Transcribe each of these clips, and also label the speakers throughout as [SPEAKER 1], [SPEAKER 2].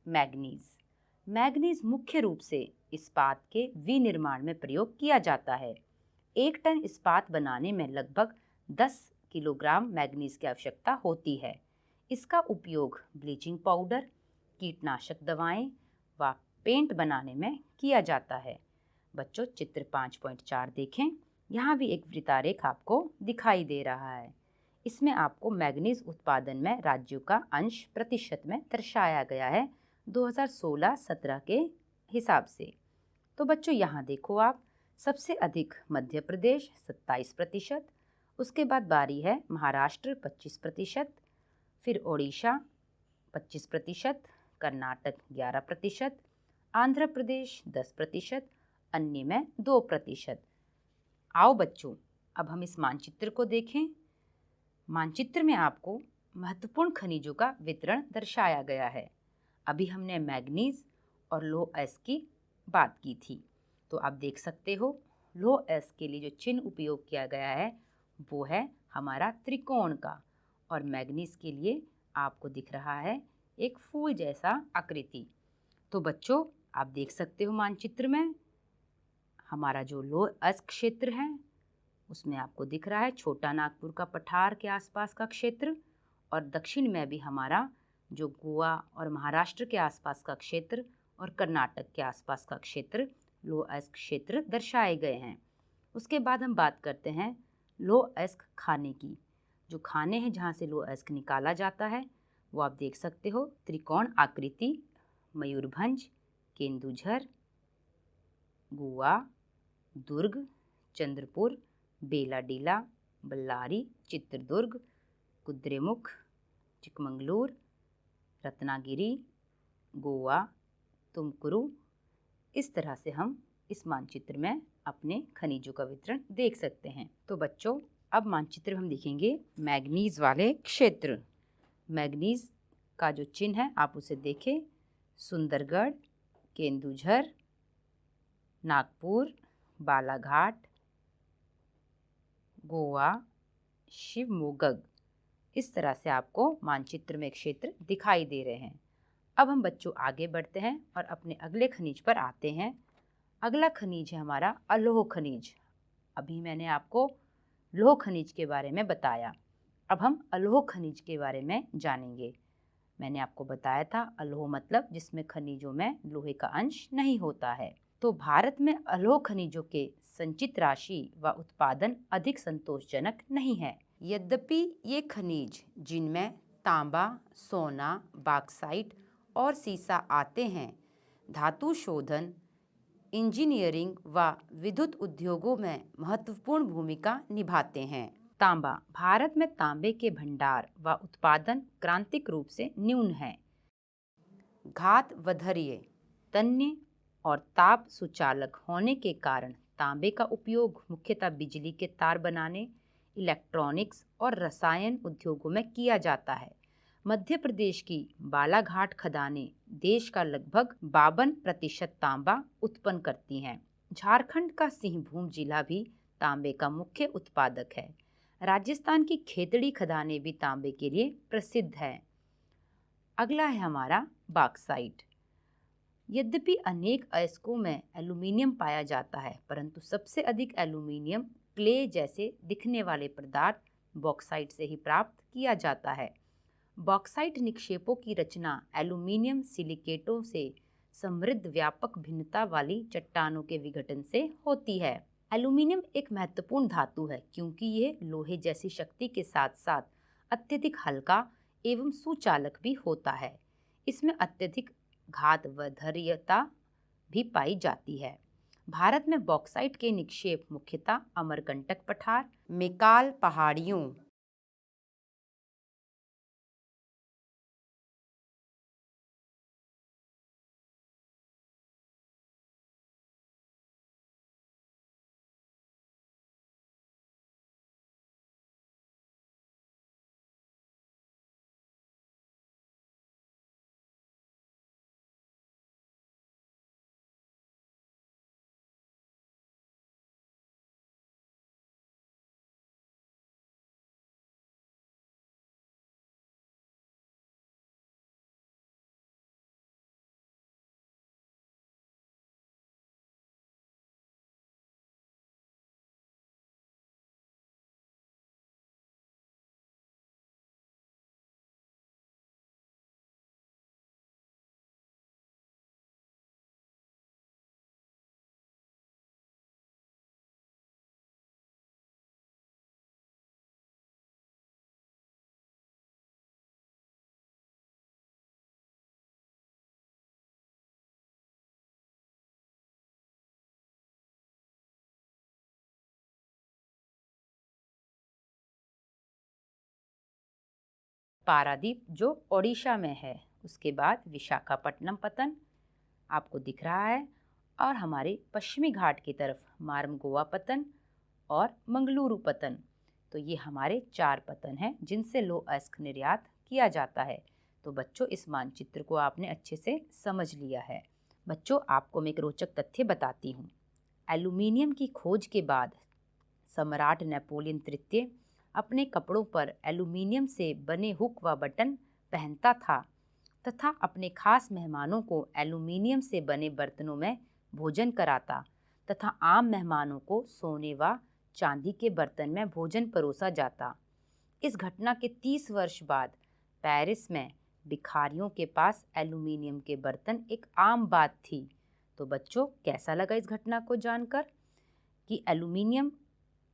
[SPEAKER 1] Manganese. Manganese मुख्य रूप से इस्पात के विनिर्माण में प्रयोग किया जाता है। 1 टन इस्पात बनाने में लगभग 10 किलोग्राम मैग्नीज की आवश्यकता होती है। इसका उपयोग ब्लीचिंग पाउडर, कीटनाशक दवाएं व पेंट बनाने में किया जाता है। बच्चों, चित्र 5.4 देखें। यहाँ भी एक वृत्तारेख आपको दिखाई दे रहा है। इसमें आपको मैग्नीज उत्पादन में राज्यों का अंश प्रतिशत में दर्शाया गया है 2016-17 के हिसाब से। तो बच्चों, यहाँ देखो आप, सबसे अधिक मध्य प्रदेश 27%, उसके बाद बारी है महाराष्ट्र 25%, फिर ओडिशा 25%, कर्नाटक 11%, आंध्र प्रदेश 10%, अन्य में 2%। आओ बच्चों, अब हम इस मानचित्र को देखें। मानचित्र में आपको महत्वपूर्ण खनिजों का वितरण दर्शाया गया है। अभी हमने मैग्नीज और लौह अयस्क की बात की थी, तो आप देख सकते हो लौह अयस्क के लिए जो चिन्ह उपयोग किया गया है वो है हमारा त्रिकोण का, और मैग्नीज के लिए आपको दिख रहा है एक फूल जैसा आकृति। तो बच्चों, आप देख सकते हो मानचित्र में हमारा जो लौह अयस्क क्षेत्र है उसमें आपको दिख रहा है छोटा नागपुर का पठार के आसपास का क्षेत्र, और दक्षिण में भी हमारा जो गोवा और महाराष्ट्र के आसपास का क्षेत्र और कर्नाटक के आसपास का क्षेत्र लौह अयस्क क्षेत्र दर्शाए गए हैं। उसके बाद हम बात करते हैं लौह अयस्क खाने की। जो खाने हैं जहाँ से लौह अयस्क निकाला जाता है वो आप देख सकते हो त्रिकोण आकृति, मयूरभंज, केंदुझर, गोवा, दुर्ग, चंद्रपुर, बेलाडीला, बल्लारी, चित्रदुर्ग, कुद्रेमुख, चिकमंगलूर, रत्नागिरी, गोवा, तुमकुरू। इस तरह से हम इस मानचित्र में अपने खनिजों का वितरण देख सकते हैं। तो बच्चों, अब मानचित्र हम देखेंगे मैग्नीज वाले क्षेत्र। मैग्नीज का जो चिन्ह है आप उसे देखें। सुंदरगढ़, केंदुझर, नागपुर, बालाघाट, गोवा, शिवमोगा। इस तरह से आपको मानचित्र में क्षेत्र दिखाई दे रहे हैं। अब हम बच्चों आगे बढ़ते हैं और अपने अगले खनिज पर आते हैं। अगला खनिज है हमारा अलोह खनिज। अभी मैंने आपको लोह खनिज के बारे में बताया, अब हम अलोह खनिज के बारे में जानेंगे। मैंने आपको बताया था अलोह मतलब जिसमें खनिजों में लोहे का अंश नहीं होता है। तो भारत में अलोह खनिजों के संचित राशि व उत्पादन अधिक संतोषजनक नहीं है। यद्यपि ये खनिज जिनमें तांबा, सोना, बॉक्साइट और सीसा आते हैं, धातु शोधन, इंजीनियरिंग व विद्युत उद्योगों में महत्वपूर्ण भूमिका निभाते हैं। तांबा। भारत में तांबे के भंडार व उत्पादन क्रांतिक रूप से न्यून है। घात वधर्य, तन्य और ताप सुचालक होने के कारण तांबे का उपयोग मुख्यतः बिजली के तार बनाने, इलेक्ट्रॉनिक्स और रसायन उद्योगों में किया जाता है। मध्य प्रदेश की बालाघाट खदानें देश का लगभग 52% तांबा उत्पन्न करती हैं। झारखंड का सिंहभूम जिला भी तांबे का मुख्य उत्पादक है। राजस्थान की खेतड़ी खदानें भी तांबे के लिए प्रसिद्ध है। अगला है हमारा बॉक्साइट। यद्यपि अनेक अयस्कों में एल्यूमीनियम पाया जाता है, परंतु सबसे अधिक एल्यूमीनियम क्ले जैसे दिखने वाले पदार्थ बॉक्साइट से ही प्राप्त किया जाता है। बॉक्साइट निक्षेपों की रचना एल्यूमीनियम सिलिकेटों से समृद्ध व्यापक भिन्नता वाली चट्टानों के विघटन से होती है। एल्यूमीनियम एक महत्वपूर्ण धातु है क्योंकि ये लोहे जैसी शक्ति के साथ साथ अत्यधिक हल्का एवं सुचालक भी होता है। इसमें अत्यधिक घातवधर्यता भी पाई जाती है। भारत में बॉक्साइट के निक्षेप मुख्यतः अमरकंटक पठार, मैकाल पहाड़ियों पारादीप जो ओडिशा में है, उसके बाद विशाखापट्टनम पतन आपको दिख रहा है, और हमारे पश्चिमी घाट की तरफ मारमगोवा पतन और मंगलुरु पतन। तो ये हमारे 4 पतन हैं जिनसे लौह अयस्क निर्यात किया जाता है। तो बच्चों, इस मानचित्र को आपने अच्छे से समझ लिया है। बच्चों, आपको मैं एक रोचक तथ्य बताती हूँ। एल्यूमीनियम की खोज के बाद सम्राट नेपोलियन तृतीय अपने कपड़ों पर एल्यूमीनियम से बने हुक व बटन पहनता था तथा अपने खास मेहमानों को एल्यूमीनियम से बने बर्तनों में भोजन कराता तथा आम मेहमानों को सोने व चांदी के बर्तन में भोजन परोसा जाता। इस घटना के 30 वर्ष बाद पेरिस में भिखारियों के पास एल्यूमीनियम के बर्तन एक आम बात थी। तो बच्चों, कैसा लगा इस घटना को जानकर कि एल्यूमीनियम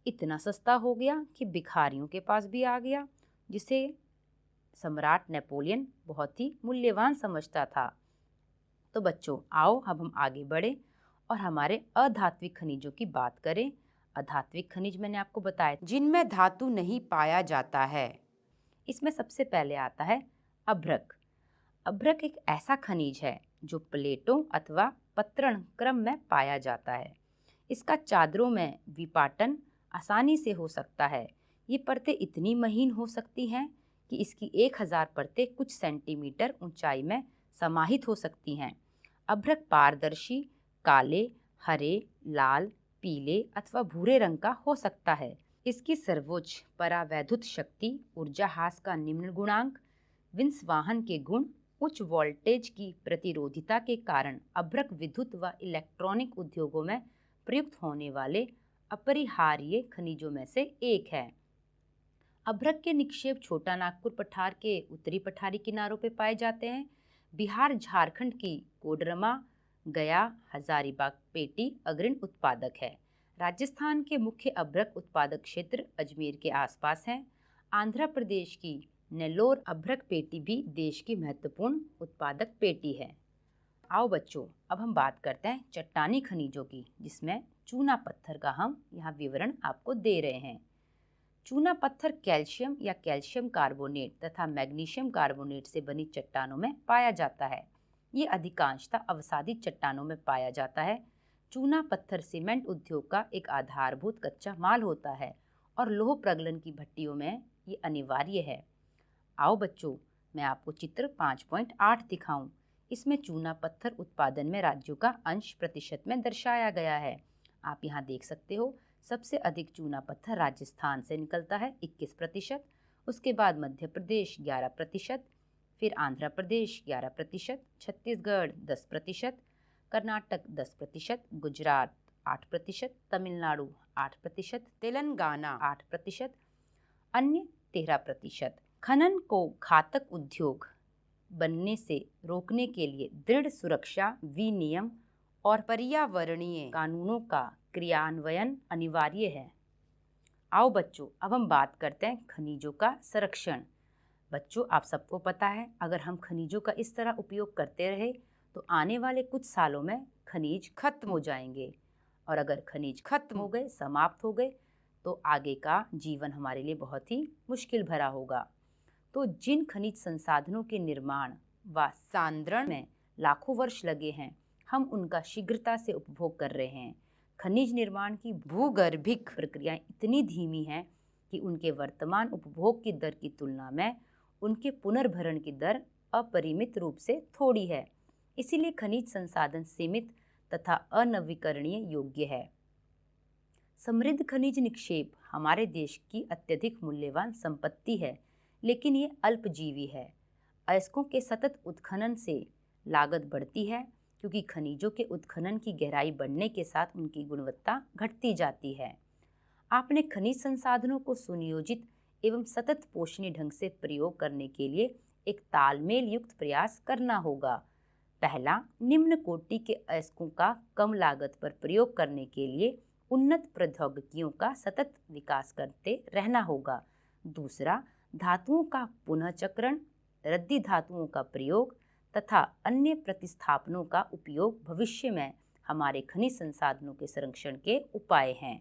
[SPEAKER 1] इतना सस्ता हो गया कि भिखारियों के पास भी आ गया, जिसे सम्राट नेपोलियन बहुत ही मूल्यवान समझता था। तो बच्चों, आओ अब हम आगे बढ़े और हमारे अधात्विक खनिजों की बात करें। अधात्विक खनिज मैंने आपको बताया जिनमें धातु नहीं पाया जाता है। इसमें सबसे पहले आता है अभ्रक। अभ्रक एक ऐसा खनिज है जो प्लेटों अथवा पत्रण क्रम में पाया जाता है। इसका चादरों में विपाटन आसानी से हो सकता है। ये परतें इतनी महीन हो सकती हैं कि इसकी 1000 परतें कुछ सेंटीमीटर ऊंचाई में समाहित हो सकती हैं। अभ्रक पारदर्शी, काले, हरे, लाल, पीले अथवा भूरे रंग का हो सकता है। इसकी सर्वोच्च परावैद्युत शक्ति, ऊर्जा ह्रास का निम्न गुणांक, विंसवाहन के गुण, उच्च वोल्टेज की प्रतिरोधिता के कारण अभ्रक विद्युत व इलेक्ट्रॉनिक उद्योगों में प्रयुक्त होने वाले अपरिहार्य खनिजों में से एक है। अभ्रक के निक्षेप छोटा नागपुर पठार के उत्तरी पठारी किनारों पर पाए जाते हैं। बिहार झारखंड की कोडरमा, गया, हजारीबाग पेटी अग्रणी उत्पादक है। राजस्थान के मुख्य अभ्रक उत्पादक क्षेत्र अजमेर के आसपास हैं। आंध्र प्रदेश की नेल्लोर अभ्रक पेटी भी देश की महत्वपूर्ण उत्पादक पेटी है। आओ बच्चों, अब हम बात करते हैं चट्टानी खनिजों की, जिसमें चूना पत्थर का हम यहाँ विवरण आपको दे रहे हैं। चूना पत्थर कैल्शियम या कैल्शियम कार्बोनेट तथा मैग्नीशियम कार्बोनेट से बनी चट्टानों में पाया जाता है। ये अधिकांशतः अवसादित चट्टानों में पाया जाता है। चूना पत्थर सीमेंट उद्योग का एक आधारभूत कच्चा माल होता है और लौह प्रगलन की भट्टियों में ये अनिवार्य है। आओ बच्चों, मैं आपको चित्र 5.8 दिखाऊं। इसमें चूना पत्थर उत्पादन में राज्यों का अंश प्रतिशत में दर्शाया गया है। आप यहाँ देख सकते हो, सबसे अधिक चूना पत्थर राजस्थान से निकलता है 21%, उसके बाद मध्य प्रदेश 11%, फिर आंध्र प्रदेश 11%, छत्तीसगढ़ 10%, कर्नाटक 10%, गुजरात 8%, तमिलनाडु 8%, तेलंगाना 8%, अन्य 13%। खनन को घातक उद्योग बनने से रोकने के लिए दृढ़ सुरक्षा विनियम और पर्यावरणीय कानूनों का क्रियान्वयन अनिवार्य है। आओ बच्चों, अब हम बात करते हैं खनिजों का संरक्षण। बच्चों, आप सबको पता है, अगर हम खनिजों का इस तरह उपयोग करते रहे तो आने वाले कुछ सालों में खनिज खत्म हो जाएंगे, और अगर खनिज खत्म हो गए, समाप्त हो गए, तो आगे का जीवन हमारे लिए बहुत ही मुश्किल भरा होगा। तो जिन खनिज संसाधनों के निर्माण व सांद्रण में लाखों वर्ष लगे हैं, हम उनका शीघ्रता से उपभोग कर रहे हैं। खनिज निर्माण की भूगर्भिक प्रक्रियाएं इतनी धीमी हैं कि उनके वर्तमान उपभोग की दर की तुलना में उनके पुनर्भरण की दर अपरिमित रूप से थोड़ी है। इसीलिए खनिज संसाधन सीमित तथा अनवीकरणीय योग्य है। समृद्ध खनिज निक्षेप हमारे देश की अत्यधिक मूल्यवान संपत्ति है, लेकिन ये अल्पजीवी है। अयस्कों के सतत उत्खनन से लागत बढ़ती है, क्योंकि खनिजों के उत्खनन की गहराई बढ़ने के साथ उनकी गुणवत्ता घटती जाती है। आपने खनिज संसाधनों को सुनियोजित एवं सतत पोषणीय ढंग से प्रयोग करने के लिए एक तालमेल युक्त प्रयास करना होगा। पहला, निम्न कोटि के अयस्कों का कम लागत पर प्रयोग करने के लिए उन्नत प्रौद्योगिकियों का सतत विकास करते रहना होगा। दूसरा, धातुओं का पुनः चक्रण, रद्दी धातुओं का प्रयोग तथा अन्य प्रतिस्थापनों का उपयोग भविष्य में हमारे खनिज संसाधनों के संरक्षण के उपाय हैं।